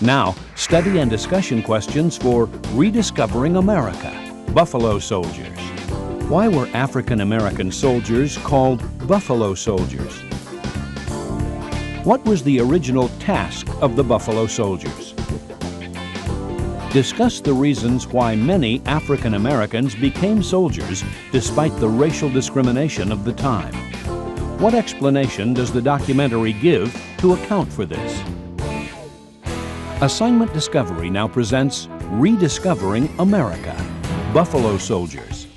Now, study and discussion questions for Rediscovering America, Buffalo Soldiers. Why were African American soldiers called Buffalo Soldiers? What was the original task of the Buffalo Soldiers? Discuss the reasons why many African Americans became soldiers despite the racial discrimination of the time. What explanation does the documentary give to account for this? Assignment Discovery now presents Rediscovering America, Buffalo Soldiers.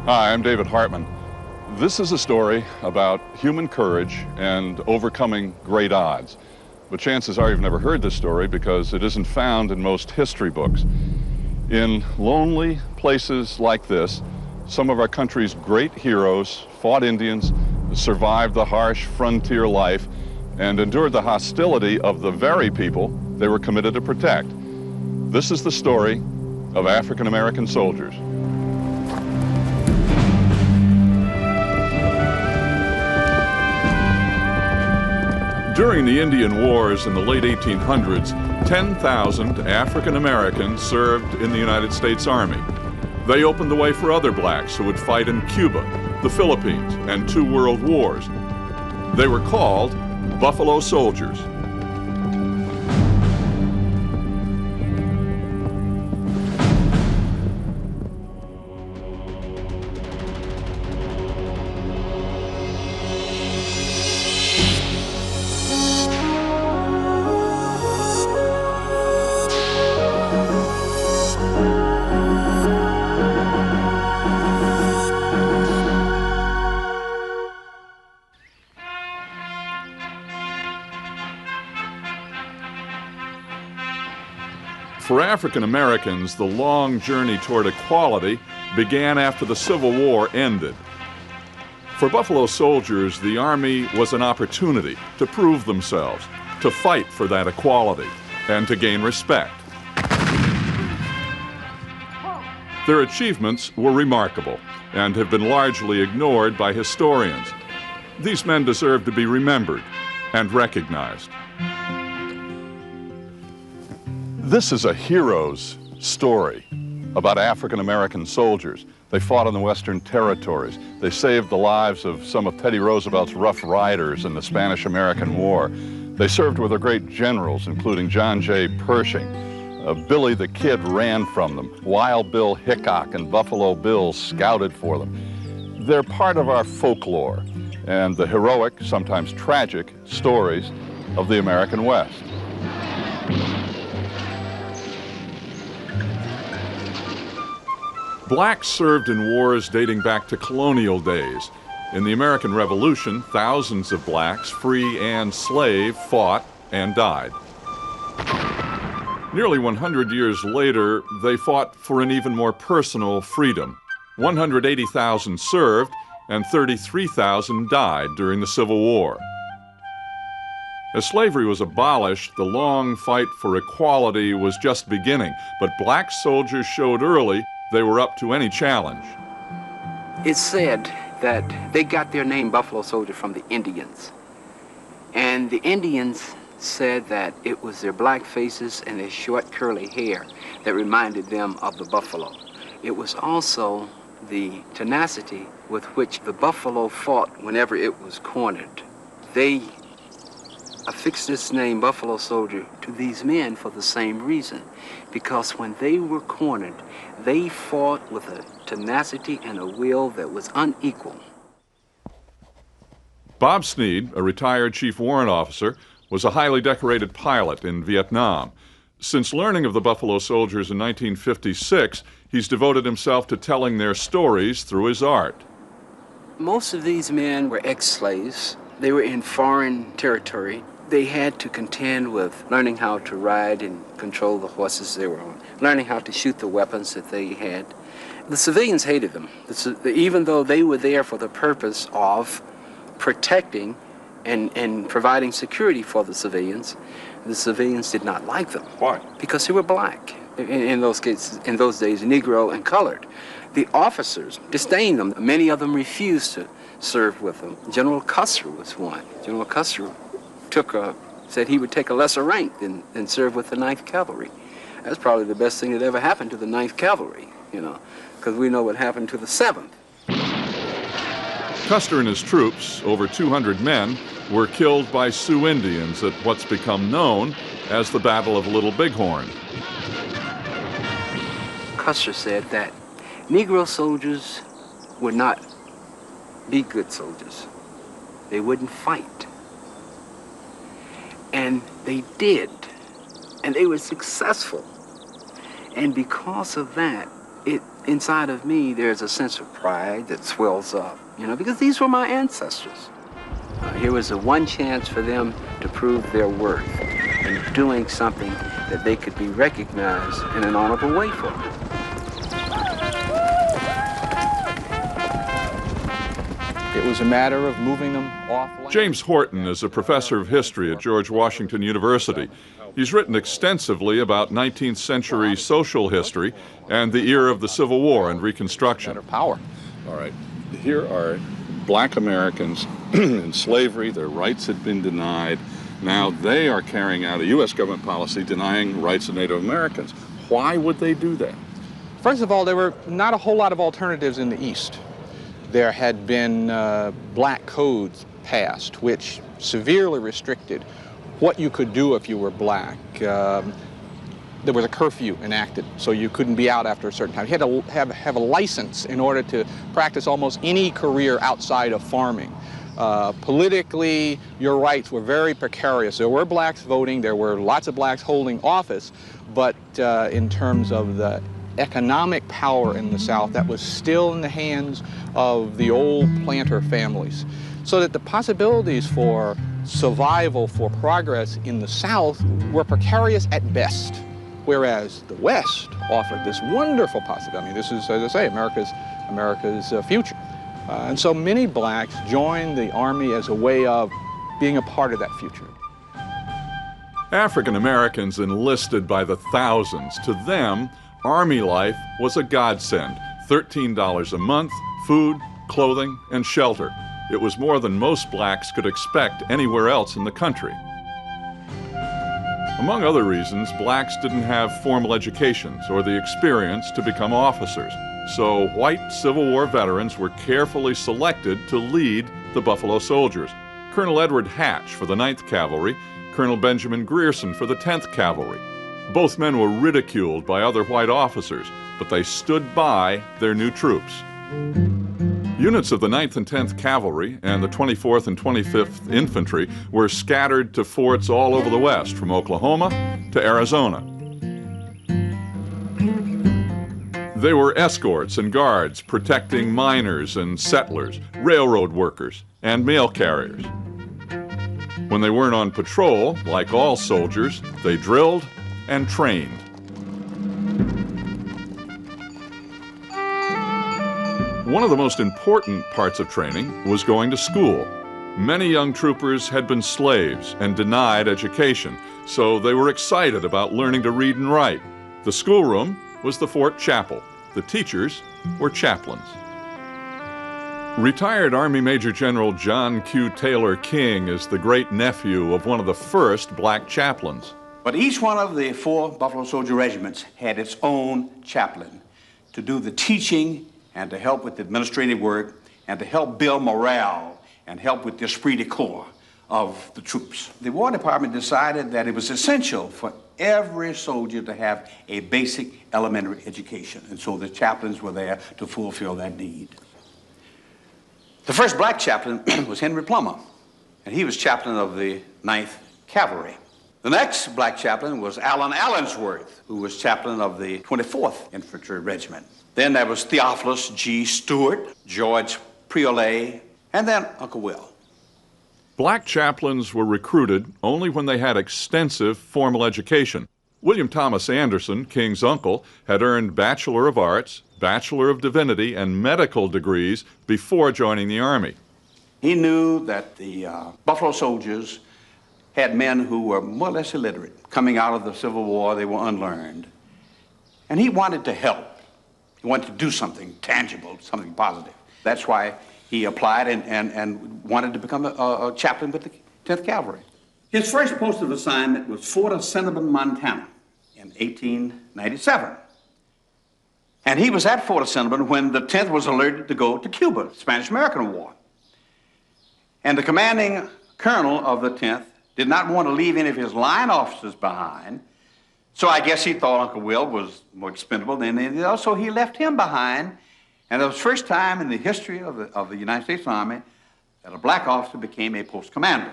Hi, I'm David Hartman. This is a story about human courage and overcoming great odds. But chances are you've never heard this story because it isn't found in most history books. In lonely places like this, some of our country's great heroes fought Indians, survived the harsh frontier life, and endured the hostility of the very people they were committed to protect. This is the story of African American soldiers. During the Indian Wars in the late 1800s, 10,000 African Americans served in the United States Army. They opened the way for other blacks who would fight in Cuba, the Philippines, and 2 world wars. They were called Buffalo Soldiers. For African Americans, the long journey toward equality began after the Civil War ended. For Buffalo Soldiers, the Army was an opportunity to prove themselves, to fight for that equality, and to gain respect. Their achievements were remarkable and have been largely ignored by historians. These men deserve to be remembered and recognized. This is a hero's story about African American soldiers. They fought in the Western Territories. They saved the lives of some of Teddy Roosevelt's Rough Riders in the Spanish-American War. They served with their great generals, including John J. Pershing. Billy the Kid ran from them. Wild Bill Hickok and Buffalo Bill scouted for them. They're part of our folklore and the heroic, sometimes tragic, stories of the American West. Blacks served in wars dating back to colonial days. In the American Revolution, thousands of blacks, free and slave, fought and died. Nearly 100 years later, they fought for an even more personal freedom. 180,000 served and 33,000 died during the Civil War. As slavery was abolished, the long fight for equality was just beginning, but black soldiers showed early they were up to any challenge. It's said that they got their name Buffalo Soldier from the Indians. And the Indians said that it was their black faces and their short curly hair that reminded them of the buffalo. It was also the tenacity with which the buffalo fought whenever it was cornered. They affixed this name Buffalo Soldier to these men for the same reason, because when they were cornered, they fought with a tenacity and a will that was unequal. Bob Sneed, a retired chief warrant officer, was a highly decorated pilot in Vietnam. Since learning of the Buffalo Soldiers in 1956, he's devoted himself to telling their stories through his art. Most of these men were ex-slaves. They were in foreign territory. They had to contend with learning how to ride and control the horses they were on, learning how to shoot the weapons that they had. The civilians hated them, even though they were there for the purpose of protecting and providing security for the civilians. The civilians did not like them. Why? Because they were black. In those cases, in those days, Negro and colored. The officers disdained them. Many of them refused to serve with them. General Custer was one. General Custer said he would take a lesser rank than serve with the 9th Cavalry. That's probably the best thing that ever happened to the 9th Cavalry, because we know what happened to the 7th. Custer and his troops, over 200 men, were killed by Sioux Indians at what's become known as the Battle of Little Bighorn. Custer said that Negro soldiers would not be good soldiers. They wouldn't fight. And they did. And they were successful. And because of that, inside of me, there's a sense of pride that swells up, because these were my ancestors. Here was a one chance for them to prove their worth and doing something that they could be recognized in an honorable way for. It was a matter of moving them off land. James Horton is a professor of history at George Washington University. He's written extensively about 19th century social history and the era of the Civil War and Reconstruction. Power. All right, here are black Americans in slavery. Their rights had been denied. Now they are carrying out a U.S. government policy denying rights of Native Americans. Why would they do that? First of all, there were not a whole lot of alternatives in the East. There had been black codes passed, which severely restricted what you could do if you were black. There was a curfew enacted, so you couldn't be out after a certain time. You had to have a license in order to practice almost any career outside of farming. Politically, your rights were very precarious. There were blacks voting, there were lots of blacks holding office, but in terms of the economic power in the South, that was still in the hands of the old planter families. So that the possibilities for survival, for progress in the South were precarious at best, whereas the West offered this wonderful possibility. I mean, this is, as I say, America's future. And so many blacks joined the Army as a way of being a part of that future. African Americans enlisted by the thousands. To them, Army life was a godsend. $13 a month, food, clothing, and shelter. It was more than most blacks could expect anywhere else in the country. Among other reasons, blacks didn't have formal educations or the experience to become officers. So white Civil War veterans were carefully selected to lead the Buffalo Soldiers. Colonel Edward Hatch for the 9th Cavalry, Colonel Benjamin Grierson for the 10th Cavalry. Both men were ridiculed by other white officers, but they stood by their new troops. Units of the 9th and 10th Cavalry and the 24th and 25th Infantry were scattered to forts all over the West, from Oklahoma to Arizona. They were escorts and guards protecting miners and settlers, railroad workers, and mail carriers. When they weren't on patrol, like all soldiers, they drilled and trained. One of the most important parts of training was going to school. Many young troopers had been slaves and denied education, so they were excited about learning to read and write. The schoolroom was the fort chapel. The teachers were chaplains. Retired Army Major General John Q. Taylor King is the great-nephew of one of the first black chaplains. But each one of the 4 Buffalo Soldier regiments had its own chaplain to do the teaching and to help with the administrative work and to help build morale and help with the esprit de corps of the troops. The War Department decided that it was essential for every soldier to have a basic elementary education, and so the chaplains were there to fulfill that need. The first black chaplain was Henry Plummer, and he was chaplain of the 9th Cavalry. The next black chaplain was Alan Allensworth, who was chaplain of the 24th Infantry Regiment. Then there was Theophilus G. Stewart, George Priolet, and then Uncle Will. Black chaplains were recruited only when they had extensive formal education. William Thomas Anderson, King's uncle, had earned Bachelor of Arts, Bachelor of Divinity, and medical degrees before joining the Army. He knew that the Buffalo Soldiers had men who were more or less illiterate. Coming out of the Civil War, they were unlearned. And he wanted to help. He wanted to do something tangible, something positive. That's why he applied and wanted to become a chaplain with the 10th Cavalry. His first post of assignment was Fort Assiniboine, Montana, in 1897. And he was at Fort Assiniboine when the 10th was alerted to go to Cuba, the Spanish-American War. And the commanding colonel of the 10th did not want to leave any of his line officers behind, so I guess he thought Uncle Will was more expendable than anything else, so he left him behind. And it was the first time in the history of the United States Army that a black officer became a post commander.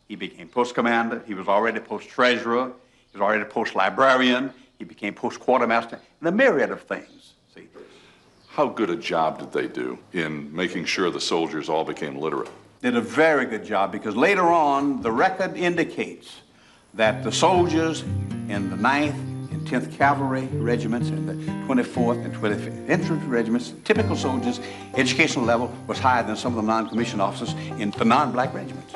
He became post commander. He was already post treasurer. He was already post librarian. He became post quartermaster, and a myriad of things. See, How good a job did they do in making sure the soldiers all became literate? did a very good job, because later on the record indicates that the soldiers in the 9th and 10th Cavalry regiments and the 24th and 25th Infantry regiments, typical soldiers, educational level was higher than some of the non-commissioned officers in the non-black regiments.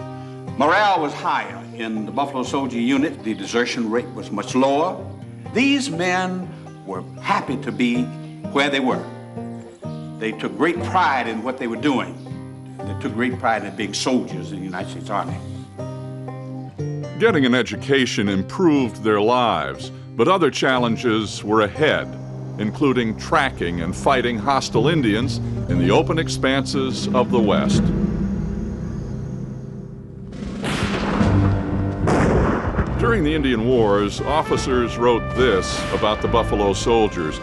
Morale was higher in the Buffalo Soldier unit. The desertion rate was much lower. These men were happy to be where they were. They took great pride in what they were doing. They took great pride in being soldiers in the United States Army. Getting an education improved their lives, but other challenges were ahead, including tracking and fighting hostile Indians in the open expanses of the West. During the Indian Wars, officers wrote this about the Buffalo Soldiers: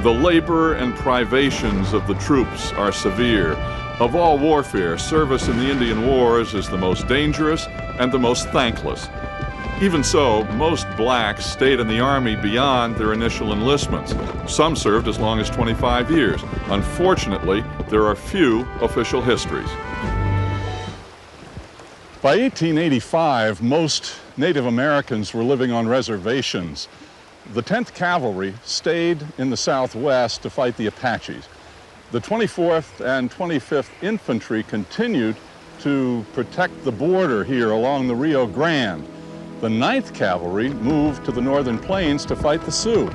"The labor and privations of the troops are severe. Of all warfare, service in the Indian Wars is the most dangerous and the most thankless. Even so, most blacks stayed in the Army beyond their initial enlistments. Some served as long as 25 years. Unfortunately, there are few official histories." By 1885, most Native Americans were living on reservations. The 10th Cavalry stayed in the Southwest to fight the Apaches. The 24th and 25th Infantry continued to protect the border here along the Rio Grande. The 9th Cavalry moved to the Northern Plains to fight the Sioux.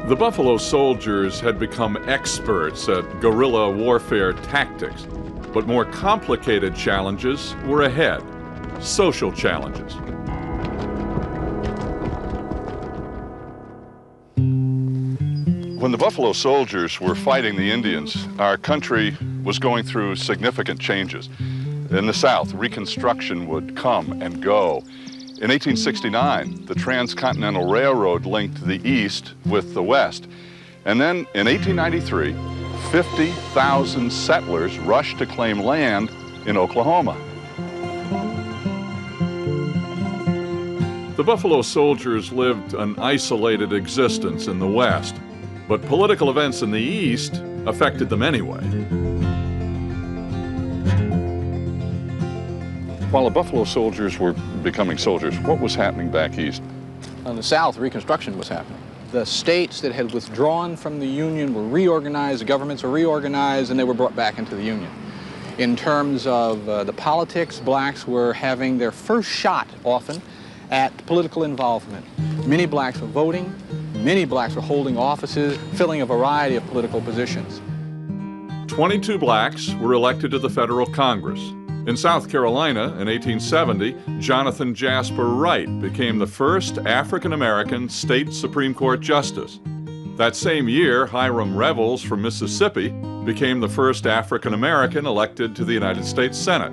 The Buffalo Soldiers had become experts at guerrilla warfare tactics, but more complicated challenges were ahead: social challenges. When the Buffalo Soldiers were fighting the Indians, our country was going through significant changes. In the South, Reconstruction would come and go. In 1869, the Transcontinental Railroad linked the East with the West. And then in 1893, 50,000 settlers rushed to claim land in Oklahoma. The Buffalo Soldiers lived an isolated existence in the West, but political events in the East affected them anyway. While the Buffalo Soldiers were becoming soldiers, what was happening back east? In the South, Reconstruction was happening. The states that had withdrawn from the Union were reorganized, the governments were reorganized, and they were brought back into the Union. In terms of the politics, blacks were having their first shot, often, at political involvement. Many blacks were voting, many blacks were holding offices, filling a variety of political positions. 22 blacks were elected to the federal Congress. In South Carolina in 1870, Jonathan Jasper Wright became the first African-American state Supreme Court justice. That same year, Hiram Revels from Mississippi became the first African-American elected to the United States Senate.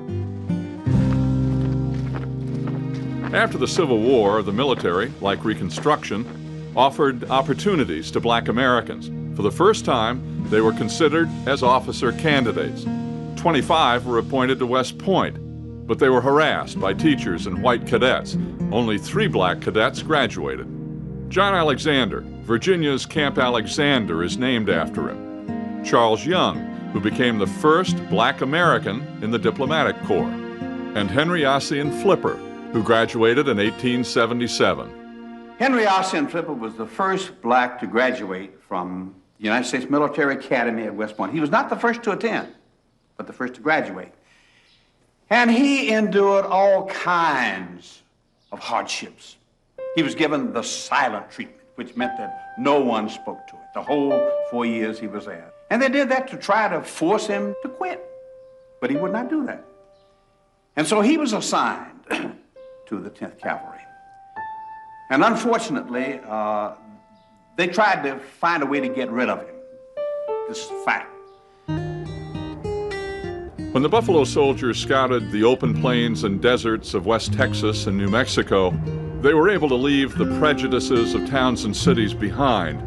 After the Civil War, the military, like Reconstruction, offered opportunities to black Americans. For the first time, they were considered as officer candidates. 25 were appointed to West Point. but they were harassed by teachers and white cadets. Only 3 black cadets graduated. John Alexander, Virginia's Camp Alexander, is named after him. Charles Young, who became the first black American in the diplomatic corps. And Henry Ossian Flipper, who graduated in 1877. Henry Ossian Flipper was the first black to graduate from the United States Military Academy at West Point. He was not the first to attend, but the first to graduate. And he endured all kinds of hardships. He was given the silent treatment, which meant that no one spoke to it the whole 4 years he was there. And they did that to try to force him to quit, but he would not do that. And so he was assigned to the 10th Cavalry. And unfortunately, they tried to find a way to get rid of him. This is a fact. When the Buffalo Soldiers scouted the open plains and deserts of West Texas and New Mexico, they were able to leave the prejudices of towns and cities behind.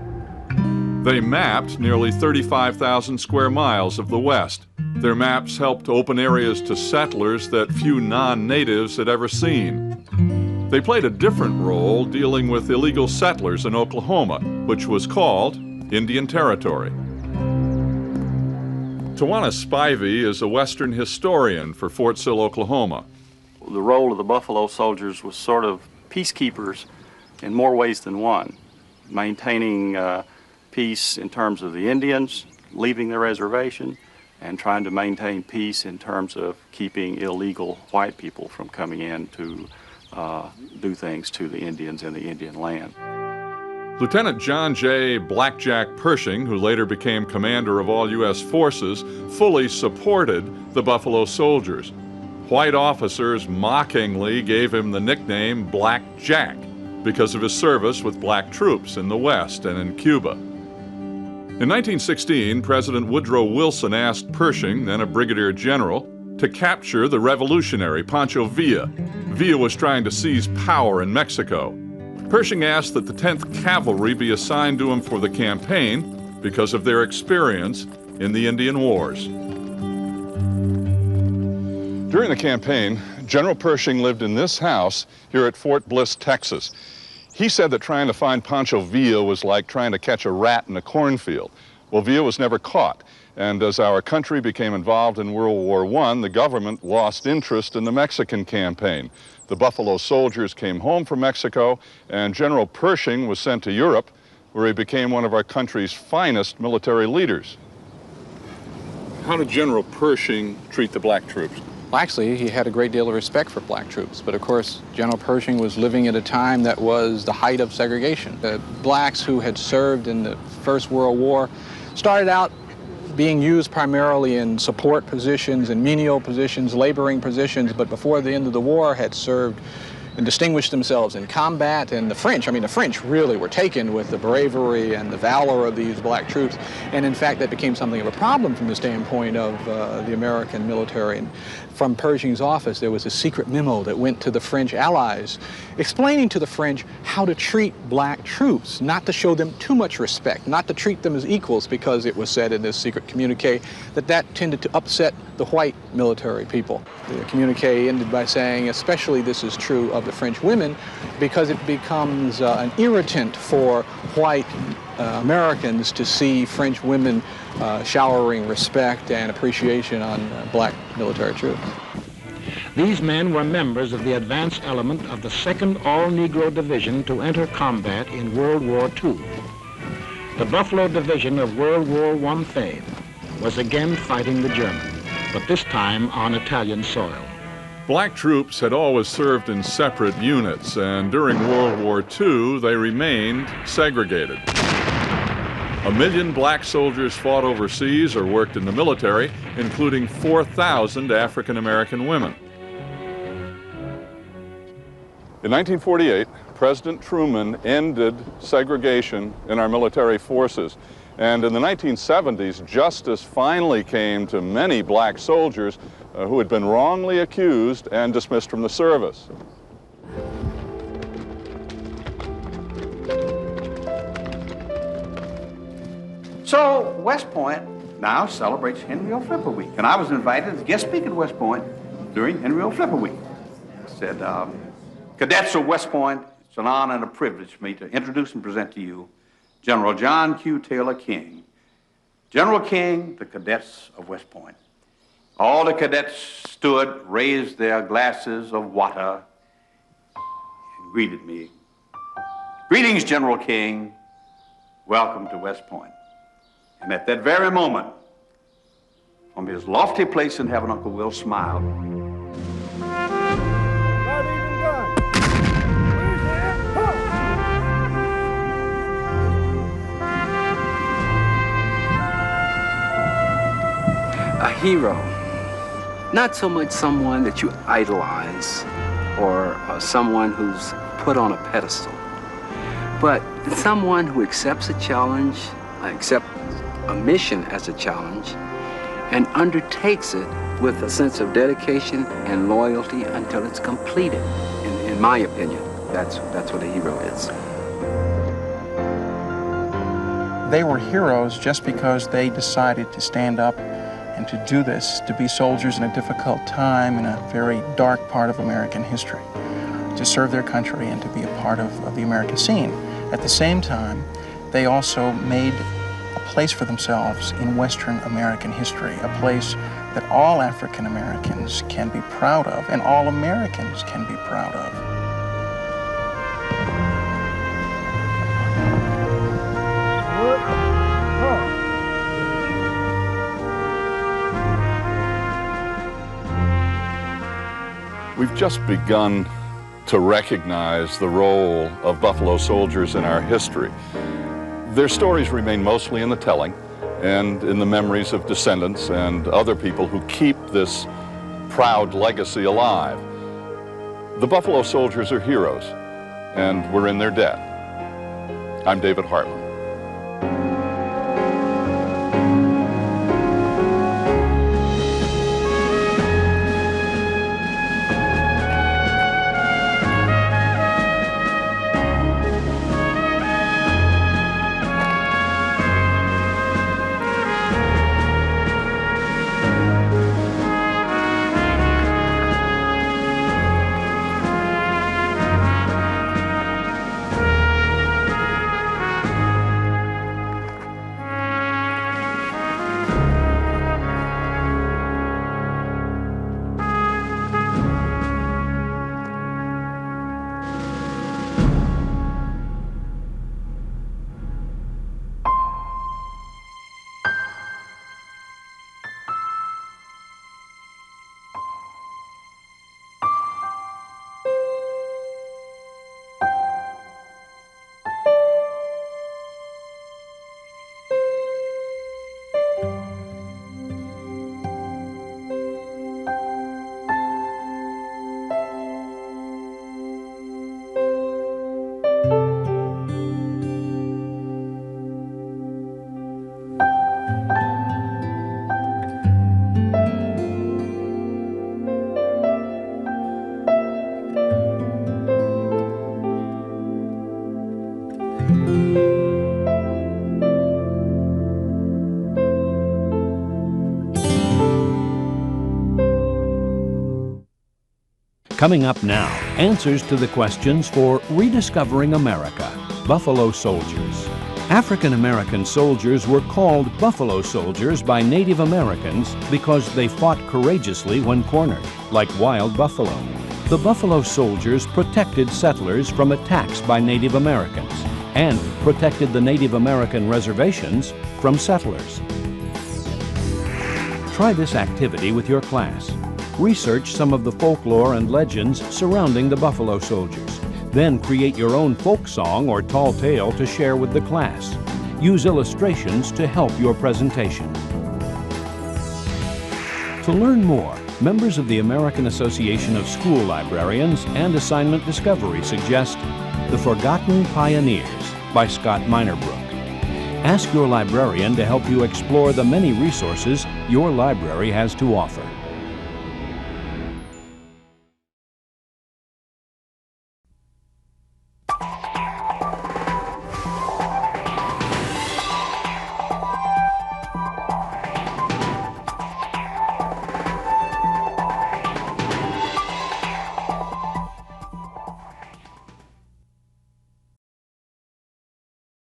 They mapped nearly 35,000 square miles of the West. Their maps helped open areas to settlers that few non-natives had ever seen. They played a different role dealing with illegal settlers in Oklahoma, which was called Indian Territory. Tawana Spivey is a Western historian for Fort Sill, Oklahoma. The role of the Buffalo Soldiers was sort of peacekeepers in more ways than one, maintaining peace in terms of the Indians leaving the reservation and trying to maintain peace in terms of keeping illegal white people from coming in to do things to the Indians in the Indian land. Lieutenant John J. Blackjack Pershing, who later became commander of all U.S. forces, fully supported the Buffalo Soldiers. White officers mockingly gave him the nickname Black Jack because of his service with black troops in the West and in Cuba. In 1916, President Woodrow Wilson asked Pershing, then a brigadier general, to capture the revolutionary Pancho Villa. Villa was trying to seize power in Mexico. Pershing asked that the 10th Cavalry be assigned to him for the campaign because of their experience in the Indian Wars. During the campaign, General Pershing lived in this house here at Fort Bliss, Texas. He said that trying to find Pancho Villa was like trying to catch a rat in a cornfield. Well, Villa was never caught, and as our country became involved in World War I, the government lost interest in the Mexican campaign. The Buffalo Soldiers came home from Mexico, and General Pershing was sent to Europe, where he became one of our country's finest military leaders. How did General Pershing treat the black troops? Well, actually, he had a great deal of respect for black troops, but of course, General Pershing was living at a time that was the height of segregation. The blacks who had served in the First World War started out being used primarily in support positions and menial positions, laboring positions, but before the end of the war had served and distinguished themselves in combat. And the French really were taken with the bravery and the valor of these black troops. And in fact, that became something of a problem from the standpoint of the American military. And from Pershing's office, there was a secret memo that went to the French allies explaining to the French how to treat black troops, not to show them too much respect, not to treat them as equals, because it was said in this secret communique that tended to upset the white military people. The communique ended by saying, especially this is true of the French women, because it becomes an irritant for white Americans to see French women showering respect and appreciation on black military troops. These men were members of the advanced element of the 2nd All-Negro Division to enter combat in World War II. The Buffalo Division of World War I fame was again fighting the Germans, but this time on Italian soil. Black troops had always served in separate units, and during World War II, they remained segregated. 1 million black soldiers fought overseas or worked in the military, including 4,000 African-American women. In 1948, President Truman ended segregation in our military forces. And in the 1970s, justice finally came to many black soldiers who had been wrongly accused and dismissed from the service. So West Point now celebrates Henry O. Flipper Week, and I was invited as guest speaker at West Point during Henry O. Flipper Week. He said, cadets of West Point, it's an honor and a privilege for me to introduce and present to you General John Q. Taylor King. General King, the cadets of West Point. All the cadets stood, raised their glasses of water, and greeted me. Greetings, General King. Welcome to West Point. And at that very moment, from his lofty place in heaven, Uncle Will smiled. Not even done. A hero, not so much someone that you idolize or someone who's put on a pedestal, but someone who accepts a challenge, accepts a mission as a challenge, and undertakes it with a sense of dedication and loyalty until it's completed. In my opinion, that's what a hero is. They were heroes just because they decided to stand up and to do this, to be soldiers in a difficult time in a very dark part of American history, to serve their country and to be a part of the American scene. At the same time, they also made a place for themselves in Western American history, a place that all African Americans can be proud of and all Americans can be proud of. We've just begun to recognize the role of Buffalo Soldiers in our history. Their stories remain mostly in the telling and in the memories of descendants and other people who keep this proud legacy alive. The Buffalo Soldiers are heroes, and we're in their debt. I'm David Hartland. Coming up now, answers to the questions for Rediscovering America, Buffalo Soldiers. African American soldiers were called Buffalo Soldiers by Native Americans because they fought courageously when cornered, like wild buffalo. The Buffalo Soldiers protected settlers from attacks by Native Americans and protected the Native American reservations from settlers. Try this activity with your class. Research some of the folklore and legends surrounding the Buffalo Soldiers. Then create your own folk song or tall tale to share with the class. Use illustrations to help your presentation. To learn more, members of the American Association of School Librarians and Assignment Discovery suggest The Forgotten Pioneers by Scott Minerbrook. Ask your librarian to help you explore the many resources your library has to offer.